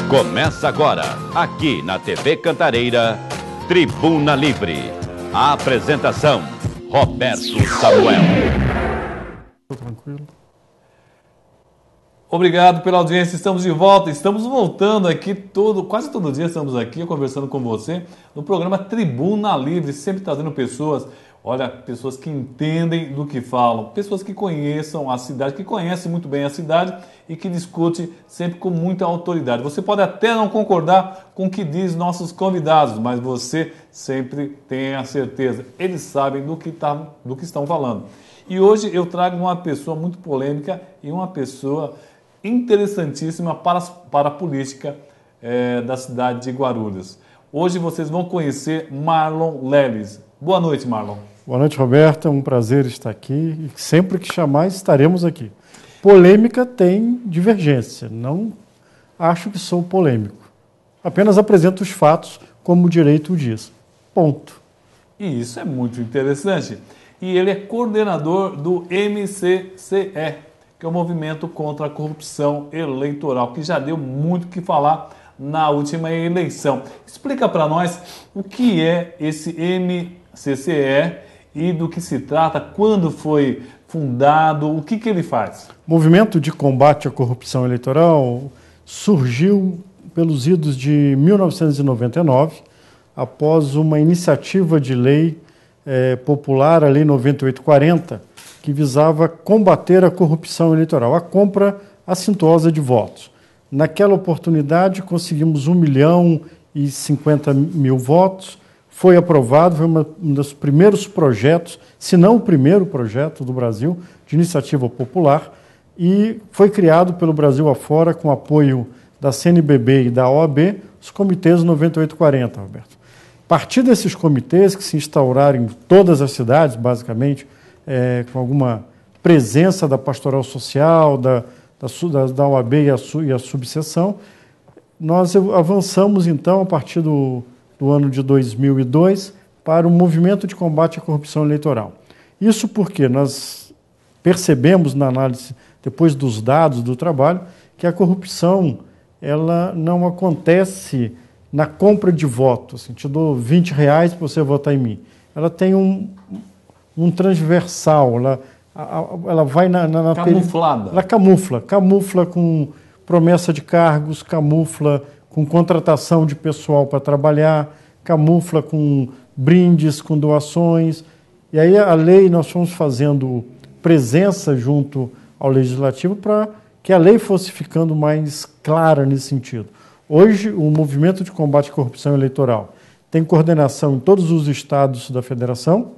Começa agora, aqui na TV Cantareira, Tribuna Livre. A apresentação, Roberto Samuel. Tranquilo. Obrigado pela audiência, estamos de volta, estamos voltando aqui quase todo dia estamos aqui conversando com você no programa Tribuna Livre, sempre trazendo pessoas que entendem do que falam, pessoas que conheçam a cidade, que conhecem muito bem a cidade e que discutem sempre com muita autoridade. Você pode até não concordar com o que diz nossos convidados, mas você sempre tem a certeza, eles sabem do que estão falando. E hoje eu trago uma pessoa muito polêmica e uma pessoa interessantíssima para a política da cidade de Guarulhos. Hoje vocês vão conhecer Marlon Leles. Boa noite, Marlon. Boa noite, Roberto. É um prazer estar aqui e sempre que chamar estaremos aqui. Polêmica tem divergência. Não acho que sou polêmico. Apenas apresento os fatos como o direito o diz. Ponto. E isso é muito interessante. E ele é coordenador do MCCE, que é o Movimento contra a Corrupção Eleitoral, que já deu muito o que falar na última eleição. Explica para nós o que é esse MCCE e do que se trata, quando foi fundado, o que ele faz? O Movimento de Combate à Corrupção Eleitoral surgiu pelos idos de 1999, após uma iniciativa de lei popular, a Lei 9840, que visava combater a corrupção eleitoral, a compra assintosa de votos. Naquela oportunidade, conseguimos 1.050.000 votos, foi aprovado, foi um dos primeiros projetos, se não o primeiro projeto do Brasil, de iniciativa popular, e foi criado pelo Brasil afora, com apoio da CNBB e da OAB, os comitês 9840, Roberto. A partir desses comitês, que se instauraram em todas as cidades, basicamente, com alguma presença da pastoral social, da OAB e a subseção, nós avançamos, então, a partir do ano de 2002, para o Movimento de Combate à Corrupção Eleitoral. Isso porque nós percebemos na análise, depois dos dados do trabalho, que a corrupção ela não acontece na compra de votos. Assim, te dou R$20 para você votar em mim. Ela tem um transversal, ela vai na camuflada. Ela camufla com promessa de cargos, camufla com contratação de pessoal para trabalhar, camufla com brindes, com doações. E aí a lei, nós fomos fazendo presença junto ao Legislativo para que a lei fosse ficando mais clara nesse sentido. Hoje, o Movimento de Combate à Corrupção Eleitoral tem coordenação em todos os estados da federação,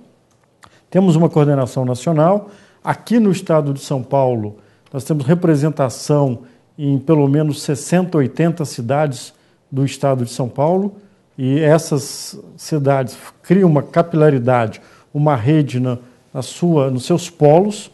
temos uma coordenação nacional. Aqui no estado de São Paulo, nós temos representação em pelo menos 60, 80 cidades do estado de São Paulo, e essas cidades criam uma capilaridade, uma rede nos seus polos.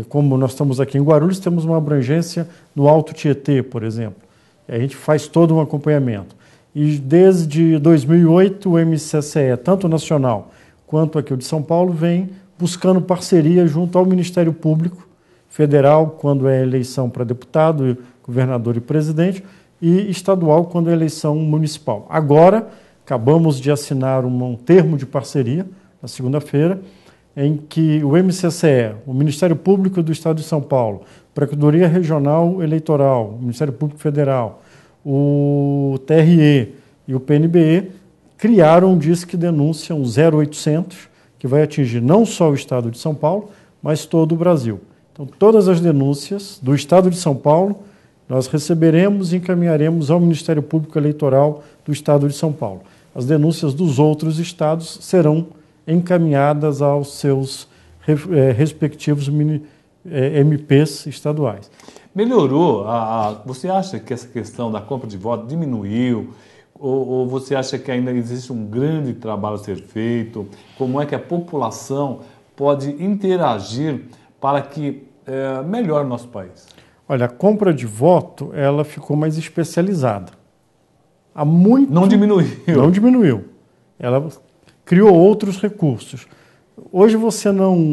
Como nós estamos aqui em Guarulhos, temos uma abrangência no Alto Tietê, por exemplo. E a gente faz todo um acompanhamento. E desde 2008, o MCCE, tanto nacional quanto aqui o de São Paulo, vem buscando parceria junto ao Ministério Público Federal, quando é eleição para deputado, governador e presidente, e estadual, quando é eleição municipal. Agora, acabamos de assinar um termo de parceria, na segunda-feira, em que o MCCE, o Ministério Público do Estado de São Paulo, Procuradoria Regional Eleitoral, o Ministério Público Federal, o TRE e o PNBE, criaram um Disque Denúncia, um 0800, que vai atingir não só o Estado de São Paulo, mas todo o Brasil. Então, todas as denúncias do Estado de São Paulo, nós receberemos e encaminharemos ao Ministério Público Eleitoral do Estado de São Paulo. As denúncias dos outros estados serão encaminhadas aos seus respectivos MPs estaduais. Melhorou? Você acha que essa questão da compra de voto diminuiu? Ou você acha que ainda existe um grande trabalho a ser feito? Como é que a população pode interagir para que melhore o nosso país? Olha, a compra de voto ela ficou mais especializada. Não diminuiu? Não diminuiu. Ela criou outros recursos. Hoje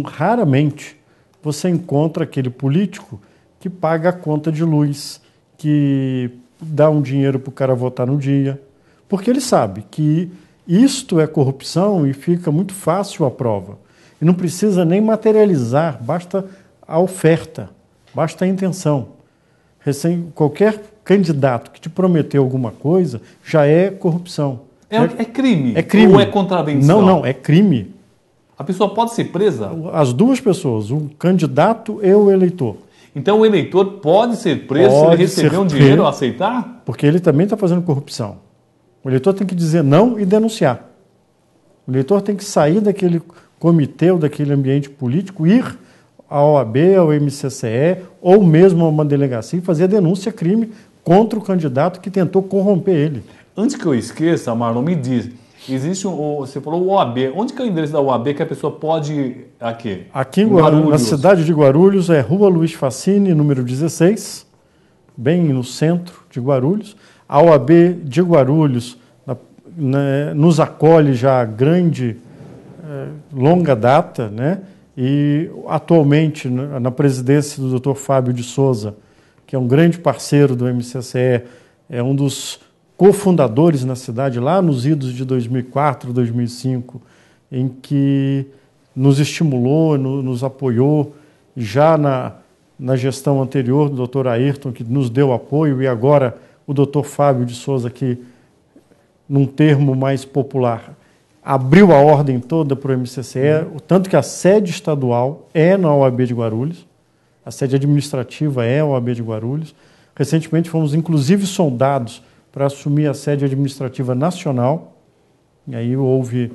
raramente, você encontra aquele político que paga a conta de luz, que dá um dinheiro para o cara votar no dia, porque ele sabe que isto é corrupção e fica muito fácil a prova. E não precisa nem materializar, basta a oferta, basta a intenção. Qualquer candidato que te prometeu alguma coisa já é corrupção. É crime? É crime. Ou é contravenção? Não, é crime. A pessoa pode ser presa? As duas pessoas, o candidato e o eleitor. Então o eleitor pode ser preso se ele receber um dinheiro ou aceitar? Porque ele também está fazendo corrupção. O eleitor tem que dizer não e denunciar. O eleitor tem que sair daquele comitê ou daquele ambiente político, ir à OAB, ao MCCE ou mesmo a uma delegacia e fazer a denúncia crime contra o candidato que tentou corromper ele. Antes que eu esqueça, Marlon, me diz, existe você falou o OAB, onde que é o endereço da OAB que a pessoa pode ir aqui? Aqui em Guarulhos, na cidade de Guarulhos, é Rua Luiz Facine, número 16, bem no centro de Guarulhos. A OAB de Guarulhos nos acolhe já há longa data, né? E atualmente na presidência do Dr. Fábio de Souza, que é um grande parceiro do MCCE, é um dos cofundadores na cidade, lá nos idos de 2004, 2005, em que nos estimulou, nos apoiou, já na gestão anterior do Dr. Ayrton, que nos deu apoio, e agora o Dr. Fábio de Souza, que, num termo mais popular, abriu a ordem toda para o MCCE, tanto que a sede estadual é na OAB de Guarulhos, a sede administrativa é a OAB de Guarulhos. Recentemente fomos, inclusive, sondados para assumir a sede administrativa nacional, e aí houve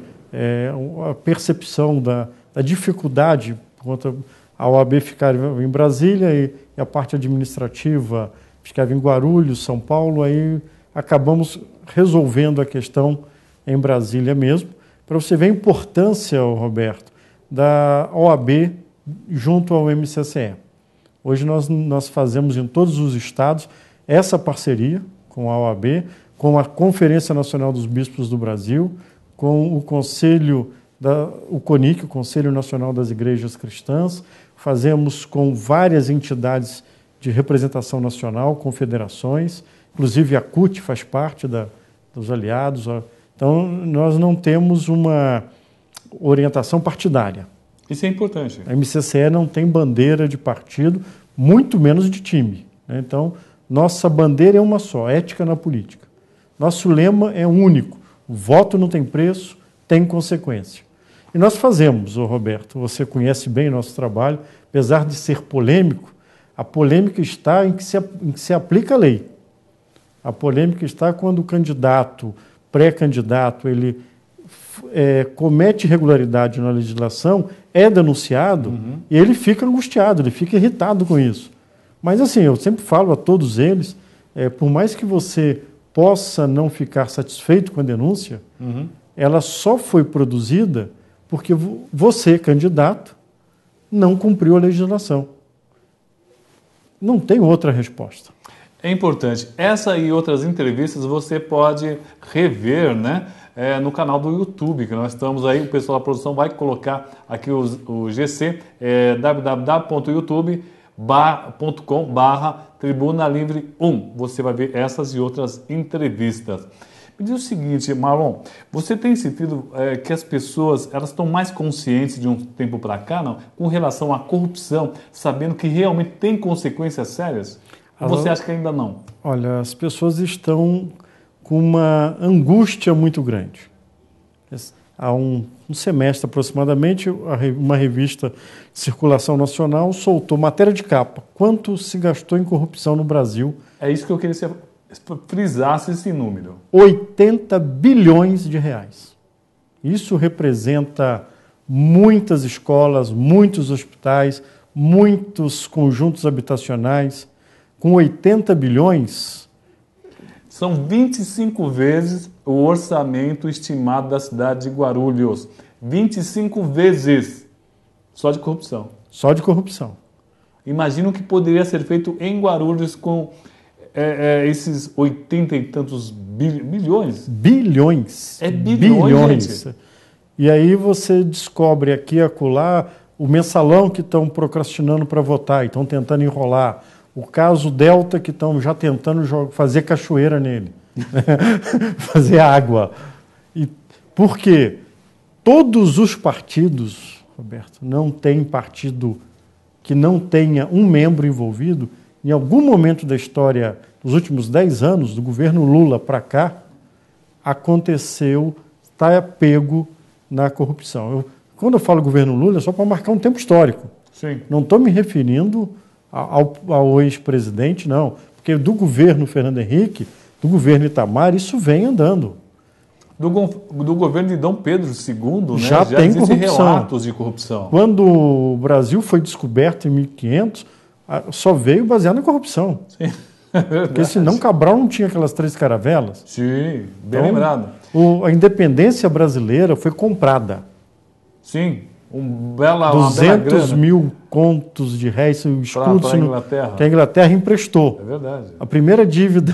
a percepção da dificuldade, por conta a OAB ficar em Brasília e a parte administrativa ficava em Guarulhos, São Paulo, aí acabamos resolvendo a questão em Brasília mesmo. Para você ver a importância, Roberto, da OAB junto ao MCCE. Hoje nós fazemos em todos os estados essa parceria com a OAB, com a Conferência Nacional dos Bispos do Brasil, com o Conselho, o CONIC, o Conselho Nacional das Igrejas Cristãs, fazemos com várias entidades de representação nacional, confederações, inclusive a CUT faz parte dos aliados. Então, nós não temos uma orientação partidária. Isso é importante. A MCCE não tem bandeira de partido, muito menos de time, né? Então, nossa bandeira é uma só, ética na política. Nosso lema é único, o voto não tem preço, tem consequência. E nós fazemos, Roberto, você conhece bem o nosso trabalho, apesar de ser polêmico, a polêmica está em que se aplica a lei. A polêmica está quando o candidato, pré-candidato, ele comete irregularidade na legislação, é denunciado e ele fica angustiado, ele fica irritado com isso. Mas assim, eu sempre falo a todos eles, por mais que você possa não ficar satisfeito com a denúncia, ela só foi produzida porque você, candidato, não cumpriu a legislação. Não tem outra resposta. É importante. Essa e outras entrevistas você pode rever, né, no canal do YouTube, que nós estamos aí, o pessoal da produção vai colocar aqui o GC, www.youtube.com/Tribuna Livre 1. Você vai ver essas e outras entrevistas. Me diz o seguinte, Marlon, você tem sentido que as pessoas elas estão mais conscientes de um tempo para cá, não, com relação à corrupção, sabendo que realmente tem consequências sérias? Ou você acha que ainda não? Olha, as pessoas estão com uma angústia muito grande. Há um semestre aproximadamente, uma revista de circulação nacional soltou matéria de capa. Quanto se gastou em corrupção no Brasil? É isso que eu queria que você frisasse esse número. 80 bilhões de reais. Isso representa muitas escolas, muitos hospitais, muitos conjuntos habitacionais. Com 80 bilhões... São 25 vezes o orçamento estimado da cidade de Guarulhos. 25 vezes. Só de corrupção. Só de corrupção. Imagina o que poderia ser feito em Guarulhos com esses 80 e tantos bilhões. Bilhões. É bilhões, gente. E aí você descobre aqui e acolá o mensalão que estão procrastinando para votar e estão tentando enrolar. O caso Delta, que estão já tentando fazer cachoeira nele, fazer água. E por quê? Todos os partidos, Roberto, não tem partido que não tenha um membro envolvido. Em algum momento da história, nos últimos 10 anos, do governo Lula para cá, aconteceu, está pego na corrupção. Quando eu falo governo Lula, é só para marcar um tempo histórico. Sim. Não estou me referindo ao ex-presidente, não. Porque do governo Fernando Henrique, do governo Itamar, isso vem andando. Do governo de Dom Pedro II, né? Já tem existem corrupção. relatos de corrupção. Quando o Brasil foi descoberto em 1500, só veio baseado na corrupção. Sim. Porque senão Cabral não tinha aquelas 3 caravelas. Sim, bem lembrado. A independência brasileira foi comprada. Sim, uma bela 200 mil contos de réis, escudos que a Inglaterra emprestou. É verdade. A primeira dívida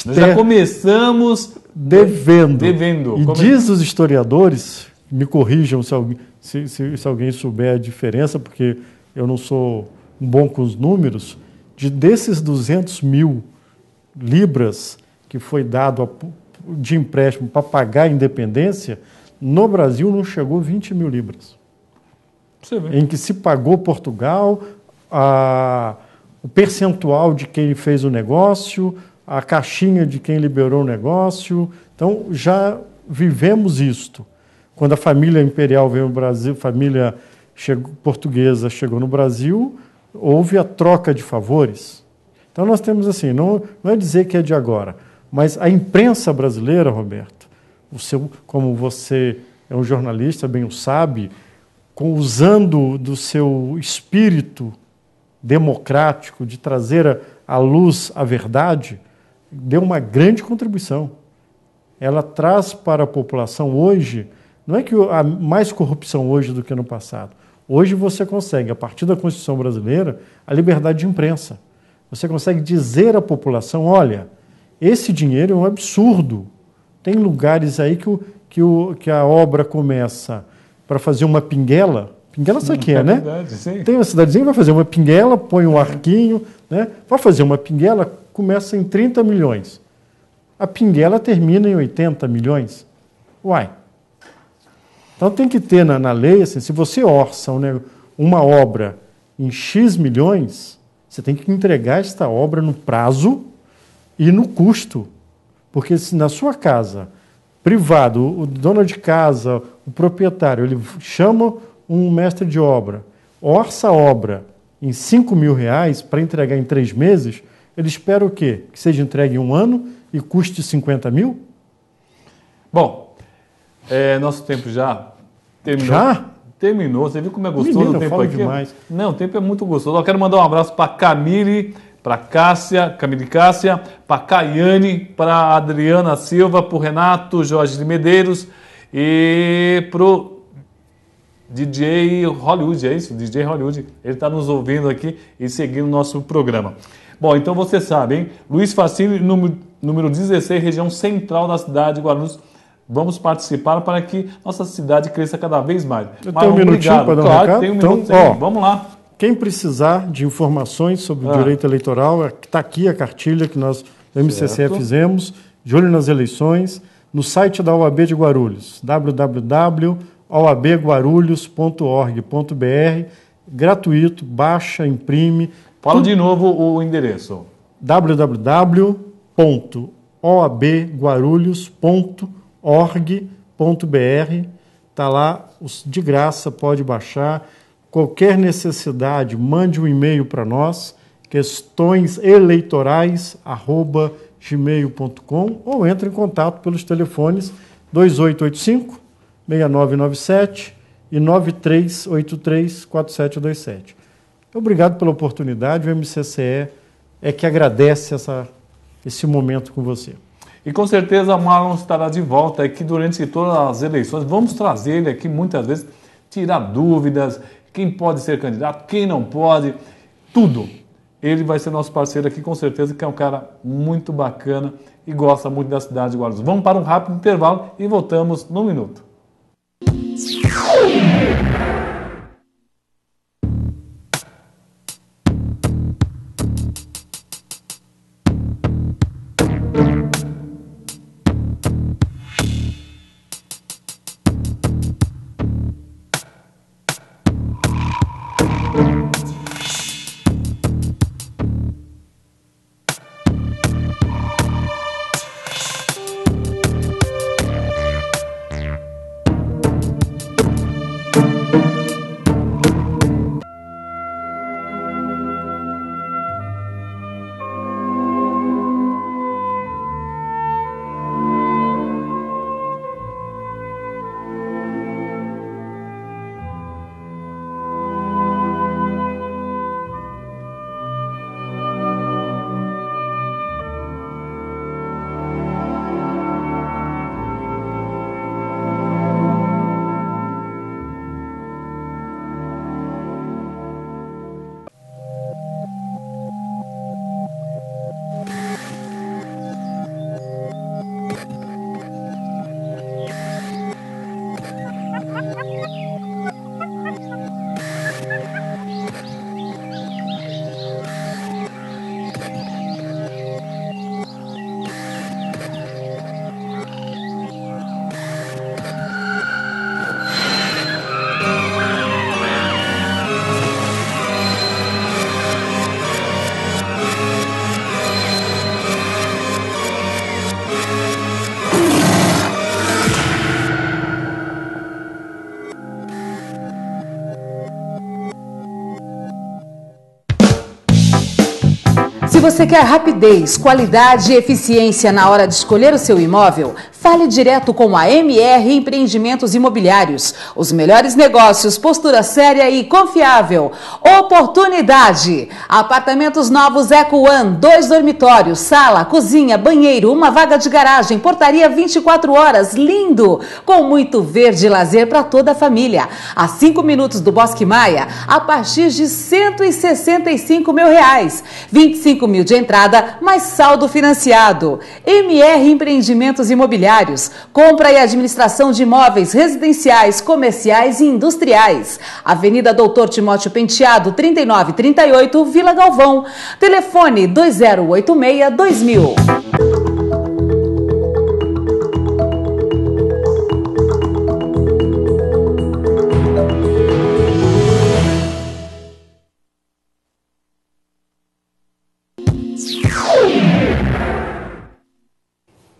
Nós já começamos devendo. E Como diz os historiadores, me corrijam se alguém souber a diferença, porque eu não sou bom com os números, desses 200 mil libras que foi dado de empréstimo para pagar a independência, no Brasil não chegou 20 mil libras. Você vê. Em que se pagou Portugal, o percentual de quem fez o negócio, a caixinha de quem liberou o negócio. Então, já vivemos isto. Quando a família imperial veio no Brasil, família portuguesa chegou no Brasil, houve a troca de favores. Então, nós temos assim, não é dizer que é de agora, mas a imprensa brasileira, Roberto, como você é um jornalista, bem o sabe, usando do seu espírito democrático de trazer à luz a verdade, deu uma grande contribuição. Ela traz para a população hoje, não é que há mais corrupção hoje do que no passado. Hoje você consegue, a partir da Constituição brasileira, a liberdade de imprensa. Você consegue dizer à população, olha, esse dinheiro é um absurdo. Tem lugares aí que a obra começa para fazer uma pinguela. Pinguela sabe o que é, né? Verdade, sim. Tem uma cidadezinha que vai fazer uma pinguela, põe um arquinho, né? Vai fazer uma pinguela, começa em 30 milhões. A pinguela termina em 80 milhões. Uai. Então tem que ter na lei, assim, se você orça uma obra em X milhões, você tem que entregar esta obra no prazo e no custo. Porque se na sua casa, privado, o dono de casa, o proprietário, ele chama um mestre de obra, orça a obra em R$5.000 para entregar em 3 meses, ele espera o quê? Que seja entregue em 1 ano e custe 50 mil? Bom, nosso tempo já terminou. Já? Terminou. Você viu como é gostoso Menino, o tempo falo aqui? demais. Não, o tempo é muito gostoso. Eu quero mandar um abraço para Camille, para Camille Cássia, para Caiane, para Adriana Silva, para o Renato Jorge de Medeiros e para o DJ Hollywood, é isso? DJ Hollywood. Ele está nos ouvindo aqui e seguindo o nosso programa. Bom, então você sabe, hein? Luiz Facini, número 16, região central da cidade de Guarulhos. Vamos participar para que nossa cidade cresça cada vez mais. Eu tenho um minutinho para dar um recado? Tem um minuto, então, vamos lá. Quem precisar de informações sobre o direito eleitoral, está aqui a cartilha que nós, do MCCE, fizemos, de olho nas eleições, no site da OAB de Guarulhos, www.oabguarulhos.org.br, gratuito, baixa, imprime. Fala de novo o endereço. www.oabguarulhos.org.br, está lá, de graça, pode baixar. Qualquer necessidade, mande um e-mail para nós, questõeseleitorais@gmail.com, ou entre em contato pelos telefones 2885-6997 e 9383-4727. Obrigado pela oportunidade, o MCCE é que agradece esse momento com você. E com certeza o Marlon estará de volta aqui durante todas as eleições. Vamos trazer ele aqui muitas vezes, tirar dúvidas, quem pode ser candidato, quem não pode, tudo. Ele vai ser nosso parceiro aqui, com certeza, que é um cara muito bacana e gosta muito da cidade de Guarulhos. Vamos para um rápido intervalo e voltamos num minuto. você quer rapidez, qualidade e eficiência na hora de escolher o seu imóvel, fale direto com a MR Empreendimentos Imobiliários. Os melhores negócios, postura séria e confiável. Oportunidade. Apartamentos novos Eco One, 2 dormitórios, sala, cozinha, banheiro, uma vaga de garagem, portaria 24 horas, lindo, com muito verde e lazer para toda a família. A 5 minutos do Bosque Maia, a partir de R$165 mil. 25 mil de entrada, mais saldo financiado. MR Empreendimentos Imobiliários. Compra e administração de imóveis residenciais, comerciais e industriais. Avenida Doutor Timóteo Penteado, 3938, Vila Galvão. Telefone 2086-2000.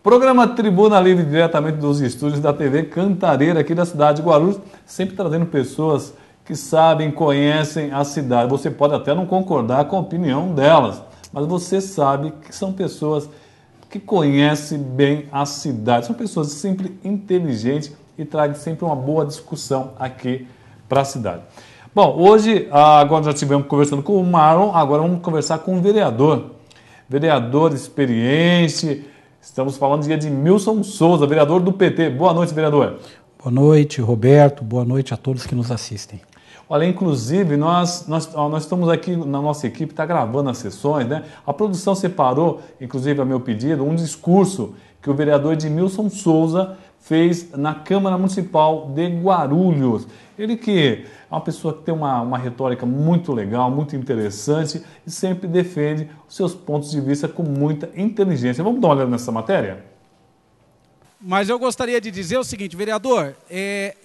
Programa Tribuna Livre, diretamente dos estúdios da TV Cantareira, aqui da cidade de Guarulhos, sempre trazendo pessoas que sabem, conhecem a cidade. Você pode até não concordar com a opinião delas, mas você sabe que são pessoas que conhecem bem a cidade. São pessoas sempre inteligentes e trazem sempre uma boa discussão aqui para a cidade. Bom, hoje, agora já estivemos conversando com o Marlon, agora vamos conversar com o vereador. Vereador experiente. Estamos falando de Edmilson Souza, vereador do PT. Boa noite, vereador. Boa noite, Roberto. Boa noite a todos que nos assistem. Olha, inclusive, nós estamos aqui, na nossa equipe, está gravando as sessões, né? A produção separou, inclusive a meu pedido, um discurso que o vereador Edmilson Souza fez na Câmara Municipal de Guarulhos. Ele que é uma pessoa que tem uma retórica muito legal, muito interessante e sempre defende os seus pontos de vista com muita inteligência. Vamos dar uma olhada nessa matéria? Mas eu gostaria de dizer o seguinte, vereador,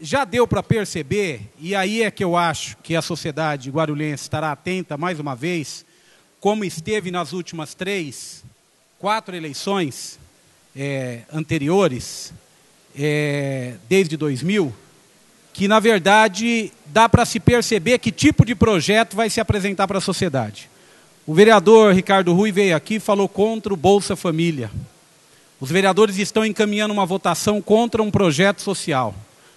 já deu para perceber, e aí é que eu acho que a sociedade guarulhense estará atenta mais uma vez, como esteve nas últimas 3, 4 eleições anteriores, desde 2000, que, na verdade, dá para se perceber que tipo de projeto vai se apresentar para a sociedade. O vereador Ricardo Rui veio aqui e falou contra o Bolsa Família. Os vereadores estão encaminhando uma votação contra um projeto social.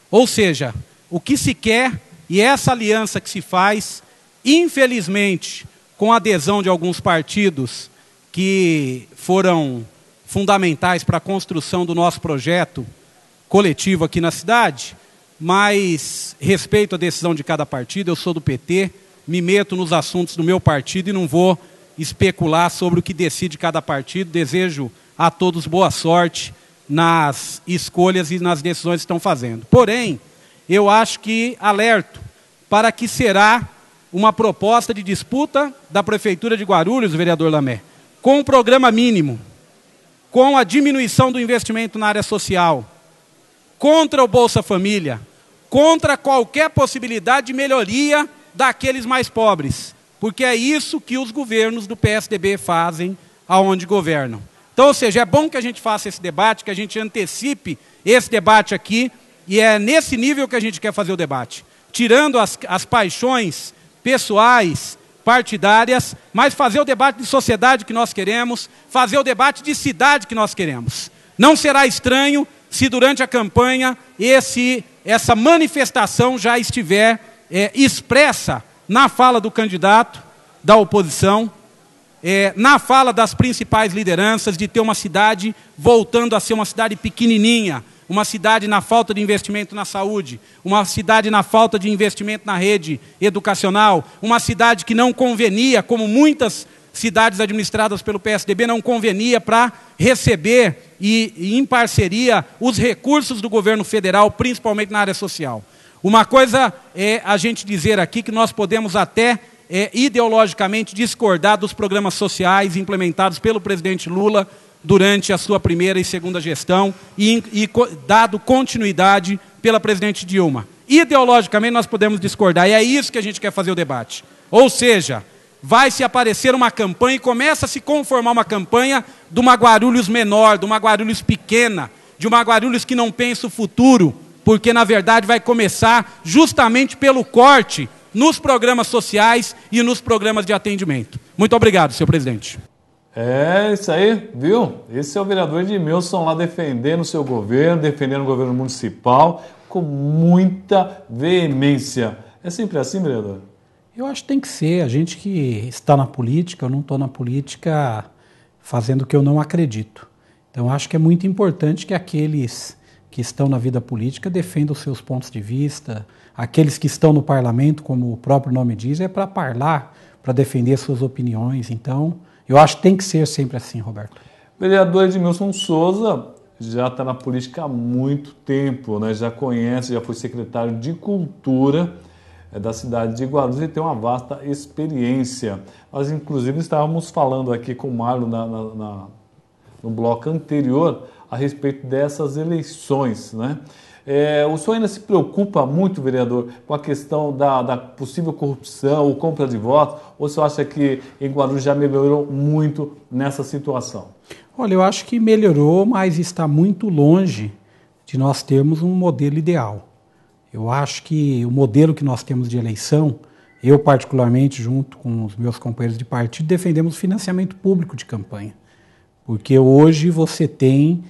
Ou seja, o que se quer, e essa aliança que se faz, infelizmente, com a adesão de alguns partidos que foram fundamentais para a construção do nosso projeto coletivo aqui na cidade, mas respeito a decisão de cada partido, eu sou do PT, me meto nos assuntos do meu partido e não vou especular sobre o que decide cada partido. Desejo a todos boa sorte nas escolhas e nas decisões que estão fazendo. Porém, eu acho que alerto para que será uma proposta de disputa da Prefeitura de Guarulhos, vereador Lamé, com um programa mínimo, com a diminuição do investimento na área social, contra o Bolsa Família, contra qualquer possibilidade de melhoria daqueles mais pobres, porque é isso que os governos do PSDB fazem aonde governam. Então, ou seja, é bom que a gente faça esse debate, que a gente antecipe esse debate aqui, e é nesse nível que a gente quer fazer o debate, tirando as paixões pessoais, partidárias, mas fazer o debate de sociedade que nós queremos, fazer o debate de cidade que nós queremos. Não será estranho se durante a campanha essa manifestação já estiver expressa na fala do candidato da oposição, na fala das principais lideranças, de ter uma cidade voltando a ser uma cidade pequenininha, uma cidade na falta de investimento na saúde, uma cidade na falta de investimento na rede educacional, uma cidade que não convenia, como muitas cidades administradas pelo PSDB, não convenia para receber e em parceria os recursos do governo federal, principalmente na área social. Uma coisa é a gente dizer aqui que nós podemos até ideologicamente discordar dos programas sociais implementados pelo presidente Lula durante a sua primeira e segunda gestão e dado continuidade pela presidente Dilma. Ideologicamente nós podemos discordar, e é isso que a gente quer fazer o debate. Ou seja, vai se aparecer uma campanha e começa a se conformar uma campanha de uma Guarulhos menor, de uma Guarulhos pequena, de uma Guarulhos que não pensa o futuro, porque na verdade vai começar justamente pelo corte nos programas sociais e nos programas de atendimento. Muito obrigado, senhor presidente. É, isso aí, viu? Esse é o vereador Edmilson lá defendendo o seu governo, defendendo o governo municipal com muita veemência. É sempre assim, vereador? Eu acho que tem que ser. A gente que está na política, eu não estou na política fazendo o que eu não acredito. Então, acho que é muito importante que aqueles que estão na vida política defendam os seus pontos de vista. Aqueles que estão no parlamento, como o próprio nome diz, é para falar, para defender suas opiniões. Então, eu acho que tem que ser sempre assim, Roberto. Vereador Edmilson Souza já está na política há muito tempo, né? Já conhece, já foi secretário de Cultura da cidade de Guarulhos e tem uma vasta experiência. Nós, inclusive, estávamos falando aqui com o Marlon no bloco anterior a respeito dessas eleições, né? O senhor ainda se preocupa muito, vereador, com a questão da possível corrupção ou compra de votos, ou o senhor acha que em Guarulhos já melhorou muito nessa situação? Olha, eu acho que melhorou, mas está muito longe de nós termos um modelo ideal. Eu acho que o modelo que nós temos de eleição, eu particularmente, junto com os meus companheiros de partido, defendemos financiamento público de campanha. Porque hoje você tem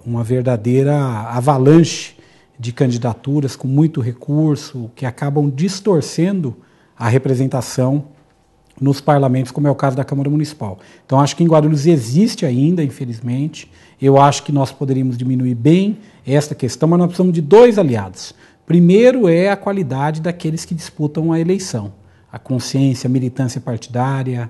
uma verdadeira avalanche de candidaturas com muito recurso que acabam distorcendo a representação nos parlamentos, como é o caso da Câmara Municipal. Então, acho que em Guarulhos existe ainda, infelizmente. Eu acho que nós poderíamos diminuir bem esta questão, mas nós precisamos de dois aliados. Primeiro é a qualidade daqueles que disputam a eleição. A consciência, a militância partidária,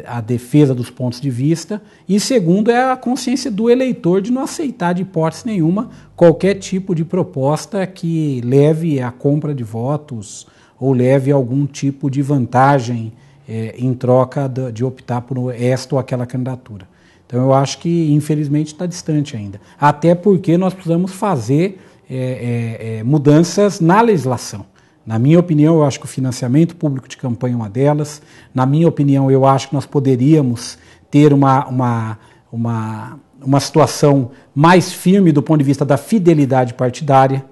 a defesa dos pontos de vista. E segundo é a consciência do eleitor de não aceitar de hipótese nenhuma qualquer tipo de proposta que leve à compra de votos ou leve a algum tipo de vantagem em troca de optar por esta ou aquela candidatura. Então eu acho que infelizmente está distante ainda. Até porque nós precisamos fazer mudanças na legislação. Na minha opinião, eu acho que o financiamento público de campanha é uma delas. Na minha opinião, eu acho que nós poderíamos ter uma situação mais firme do ponto de vista da fidelidade partidária.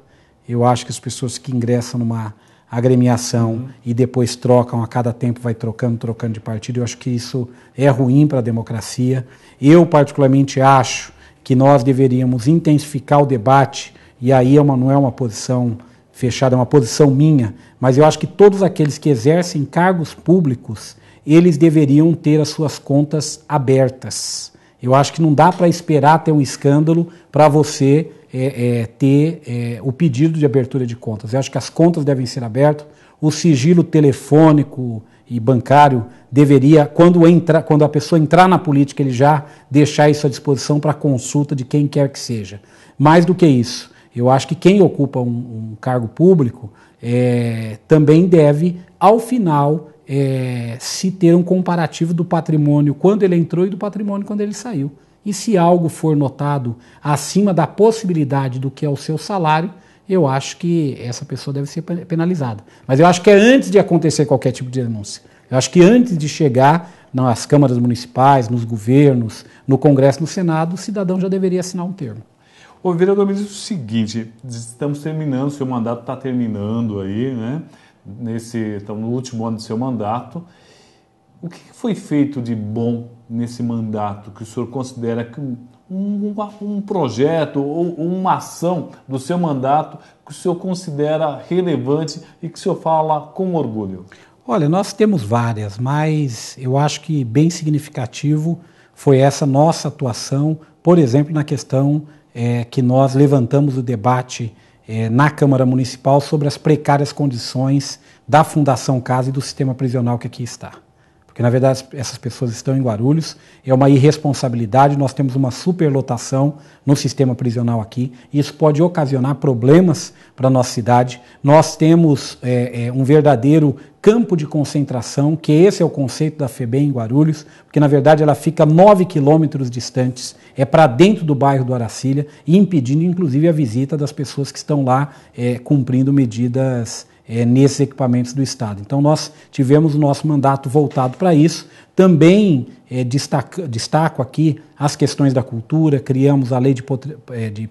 Eu acho que as pessoas que ingressam numa agremiação e depois trocam, a cada tempo vai trocando de partido, eu acho que isso é ruim para a democracia. Eu, particularmente, acho que nós deveríamos intensificar o debate, e aí não é uma posição fechada, é uma posição minha, mas eu acho que todos aqueles que exercem cargos públicos, eles deveriam ter as suas contas abertas. Eu acho que não dá para esperar ter um escândalo para você ter o pedido de abertura de contas. Eu acho que as contas devem ser abertas, o sigilo telefônico e bancário deveria, quando a pessoa entrar na política, ele já deixar isso à disposição para consulta de quem quer que seja. Mais do que isso, eu acho que quem ocupa um cargo público também deve, ao final, se ter um comparativo do patrimônio quando ele entrou e do patrimônio quando ele saiu. E se algo for notado acima da possibilidade do que é o seu salário, eu acho que essa pessoa deve ser penalizada. Mas eu acho que é antes de acontecer qualquer tipo de denúncia. Eu acho que antes de chegar nas câmaras municipais, nos governos, no Congresso, no Senado, o cidadão já deveria assinar um termo. O vereador me diz o seguinte, estamos terminando, seu mandato está terminando aí, né? Estamos no último ano do seu mandato. O que foi feito de bom nesse mandato que o senhor considera que um projeto ou uma ação do seu mandato que o senhor considera relevante e que o senhor fala com orgulho? Olha, nós temos várias, mas eu acho que bem significativo foi essa nossa atuação, por exemplo, na questão que nós levantamos o debate na Câmara Municipal sobre as precárias condições da Fundação Casa e do sistema prisional que aqui está. Porque, na verdade, essas pessoas estão em Guarulhos, é uma irresponsabilidade, nós temos uma superlotação no sistema prisional aqui, e isso pode ocasionar problemas para a nossa cidade. Nós temos um verdadeiro campo de concentração, que esse é o conceito da FEBEM em Guarulhos, porque, na verdade, ela fica 9 quilômetros distantes, para dentro do bairro do Aracília, e impedindo, inclusive, a visita das pessoas que estão lá cumprindo medidas nesses equipamentos do Estado. Então nós tivemos o nosso mandato voltado para isso. Também destaco aqui as questões da cultura, criamos a lei de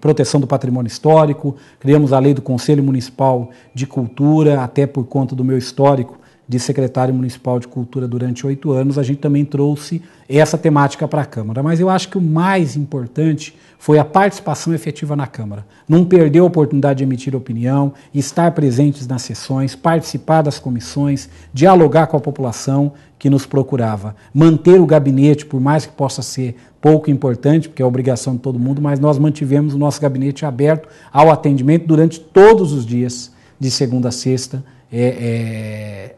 proteção do patrimônio histórico, criamos a lei do Conselho Municipal de Cultura, até por conta do meu histórico de secretário municipal de cultura durante 8 anos, a gente também trouxe essa temática para a Câmara. Mas eu acho que o mais importante foi a participação efetiva na Câmara. Não perder a oportunidade de emitir opinião, estar presentes nas sessões, participar das comissões, dialogar com a população que nos procurava. Manter o gabinete, por mais que possa ser pouco importante, porque é obrigação de todo mundo, mas nós mantivemos o nosso gabinete aberto ao atendimento durante todos os dias, de segunda a sexta,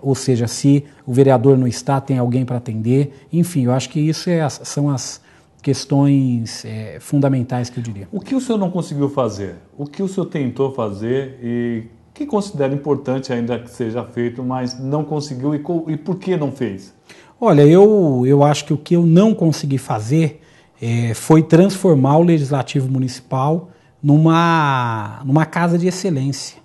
ou seja, se o vereador não está, tem alguém para atender. Enfim, eu acho que isso são as questões fundamentais que eu diria. O que o senhor não conseguiu fazer? O que o senhor tentou fazer e que considera importante ainda que seja feito, mas não conseguiu e por que não fez? Olha, eu acho que o que eu não consegui fazer foi transformar o Legislativo Municipal numa casa de excelência.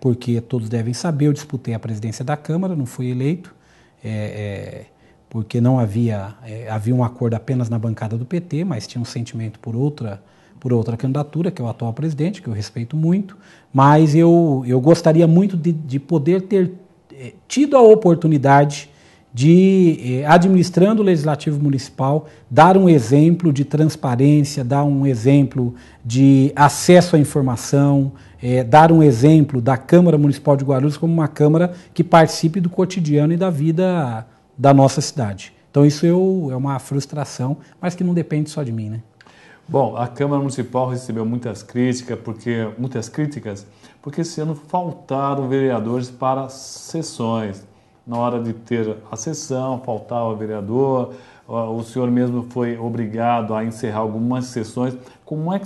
Porque todos devem saber, eu disputei a presidência da Câmara, não fui eleito, porque não havia um acordo apenas na bancada do PT, mas tinha um sentimento por outra candidatura, que é o atual presidente, que eu respeito muito, mas eu gostaria muito de poder ter tido a oportunidade de, administrando o Legislativo Municipal, dar um exemplo de transparência, dar um exemplo de acesso à informação, dar um exemplo da Câmara Municipal de Guarulhos como uma Câmara que participe do cotidiano e da vida da nossa cidade. Então isso é uma frustração, mas que não depende só de mim, né? Bom, a Câmara Municipal recebeu muitas críticas, porque esse ano faltaram vereadores para sessões. Na hora de ter a sessão, faltava vereador, o senhor mesmo foi obrigado a encerrar algumas sessões. Como é que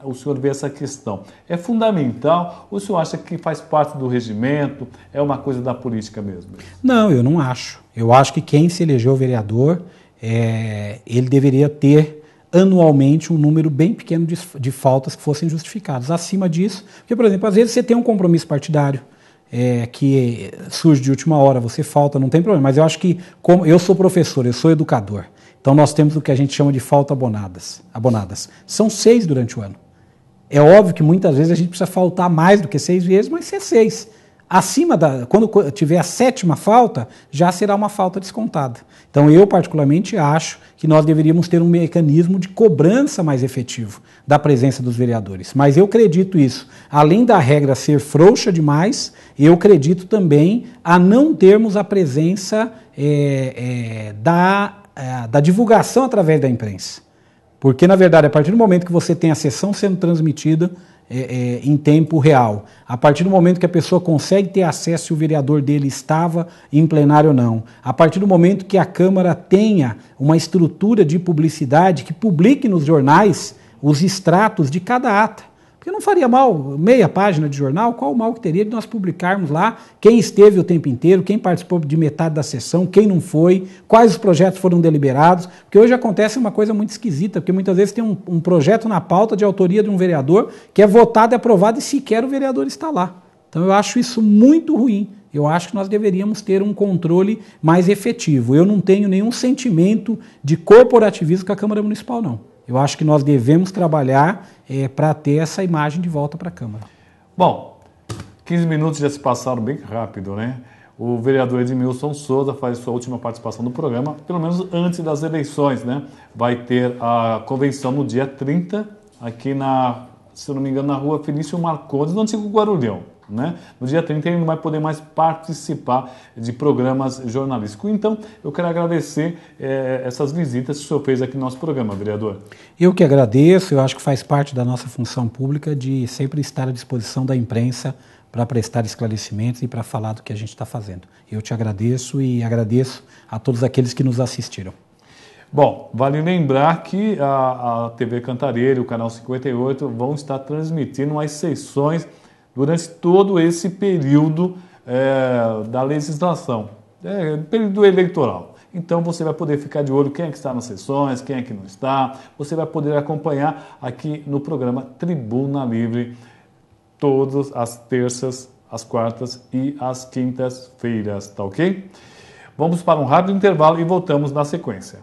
o senhor vê essa questão? É fundamental ou o senhor acha que faz parte do regimento, é uma coisa da política mesmo? Não, eu não acho. Eu acho que quem se elegeu vereador, ele deveria ter anualmente um número bem pequeno de faltas que fossem justificadas. Acima disso, porque, por exemplo, às vezes você tem um compromisso partidário, que surge de última hora, você falta, não tem problema. Mas eu acho que, como eu sou professor, eu sou educador, então nós temos o que a gente chama de falta abonadas. São 6 durante o ano. É óbvio que muitas vezes a gente precisa faltar mais do que 6 vezes, mas é 6. Quando tiver a 7ª falta, já será uma falta descontada. Então eu particularmente acho que nós deveríamos ter um mecanismo de cobrança mais efetivo da presença dos vereadores. Mas eu acredito isso. Além da regra ser frouxa demais, eu acredito também a não termos a presença da divulgação através da imprensa. Porque, na verdade, a partir do momento que você tem a sessão sendo transmitida em tempo real, a partir do momento que a pessoa consegue ter acesso se o vereador dele estava em plenário ou não, a partir do momento que a Câmara tenha uma estrutura de publicidade que publique nos jornais os extratos de cada ata. Porque não faria mal, meia página de jornal, qual o mal que teria de nós publicarmos lá quem esteve o tempo inteiro, quem participou de metade da sessão, quem não foi, quais os projetos foram deliberados, porque hoje acontece uma coisa muito esquisita, porque muitas vezes tem um projeto na pauta de autoria de um vereador que é votado e aprovado e sequer o vereador está lá. Então eu acho isso muito ruim. Eu acho que nós deveríamos ter um controle mais efetivo. Eu não tenho nenhum sentimento de corporativismo com a Câmara Municipal, não. Eu acho que nós devemos trabalhar para ter essa imagem de volta para a Câmara. Bom, 15 minutos já se passaram bem rápido, né? O vereador Edmilson Souza faz sua última participação no programa, pelo menos antes das eleições, né? Vai ter a convenção no dia 30, aqui se eu não me engano, na rua Felício Marcondes, no antigo Guarulhão. Né? No dia 30 ele não vai poder mais participar de programas jornalísticos. Então, eu quero agradecer essas visitas que o senhor fez aqui no nosso programa, vereador. Eu que agradeço, eu acho que faz parte da nossa função pública de sempre estar à disposição da imprensa para prestar esclarecimentos e para falar do que a gente está fazendo. Eu te agradeço e agradeço a todos aqueles que nos assistiram. Bom, vale lembrar que a TV Cantareira e o Canal 58 vão estar transmitindo as sessões durante todo esse período da legislação, período eleitoral. Então você vai poder ficar de olho quem é que está nas sessões, quem é que não está. Você vai poder acompanhar aqui no programa Tribuna Livre, todas as terças, as quartas e as quintas-feiras, tá ok? Vamos para um rápido intervalo e voltamos na sequência.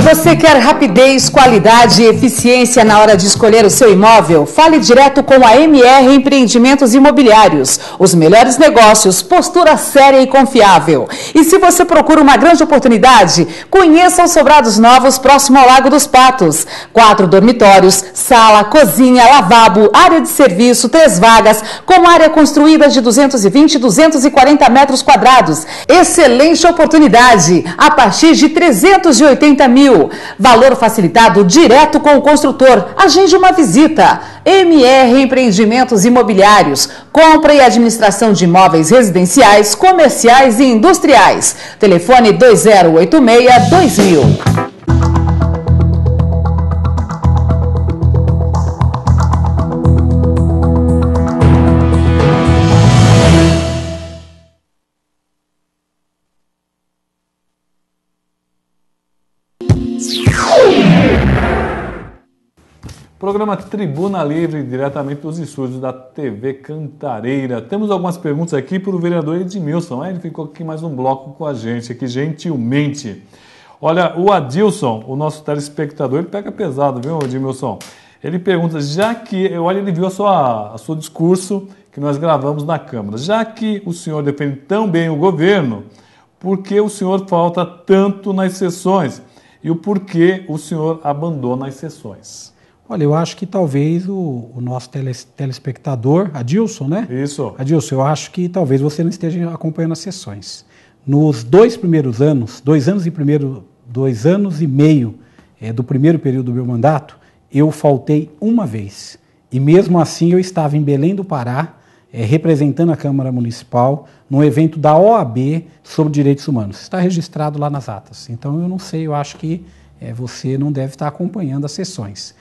Você quer rapidez, qualidade e eficiência na hora de escolher o seu imóvel? Fale direto com a MR Empreendimentos Imobiliários. Os melhores negócios, postura séria e confiável. E se você procura uma grande oportunidade, conheça os sobrados novos próximo ao Lago dos Patos. 4 dormitórios, sala, cozinha, lavabo, área de serviço, 3 vagas, com área construída de 220 e 240 metros quadrados. Excelente oportunidade, a partir de 380 mil. Valor facilitado direto com o construtor. Agende uma visita. MR Empreendimentos Imobiliários. Compra e administração de imóveis residenciais, comerciais e industriais. Telefone 2086-2000. Programa Tribuna Livre, diretamente dos estúdios da TV Cantareira. Temos algumas perguntas aqui para o vereador Edmilson. Ele ficou aqui mais um bloco com a gente, aqui gentilmente. Olha, o Adilson, o nosso telespectador, ele pega pesado, viu, Edmilson? Ele pergunta, já que, olha, ele viu a seu discurso que nós gravamos na Câmara. Já que o senhor defende tão bem o governo, por que o senhor falta tanto nas sessões? E o porquê o senhor abandona as sessões? Olha, eu acho que talvez o nosso telespectador, Adilson, né? Isso. Adilson, eu acho que talvez você não esteja acompanhando as sessões. Nos 2 primeiros anos, 2 anos e meio do primeiro período do meu mandato, eu faltei uma vez. E mesmo assim eu estava em Belém do Pará, representando a Câmara Municipal, num evento da OAB sobre direitos humanos. Está registrado lá nas atas. Então eu não sei, eu acho que você não deve estar acompanhando as sessões.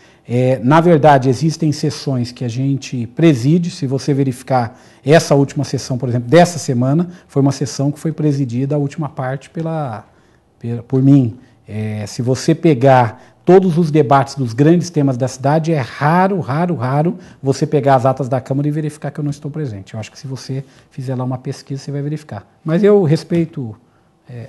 Na verdade, existem sessões que a gente preside. Se você verificar essa última sessão, por exemplo, dessa semana, foi uma sessão que foi presidida a última parte por mim. Se você pegar todos os debates dos grandes temas da cidade, é raro você pegar as atas da Câmara e verificar que eu não estou presente. Eu acho que se você fizer lá uma pesquisa, você vai verificar. Mas eu respeito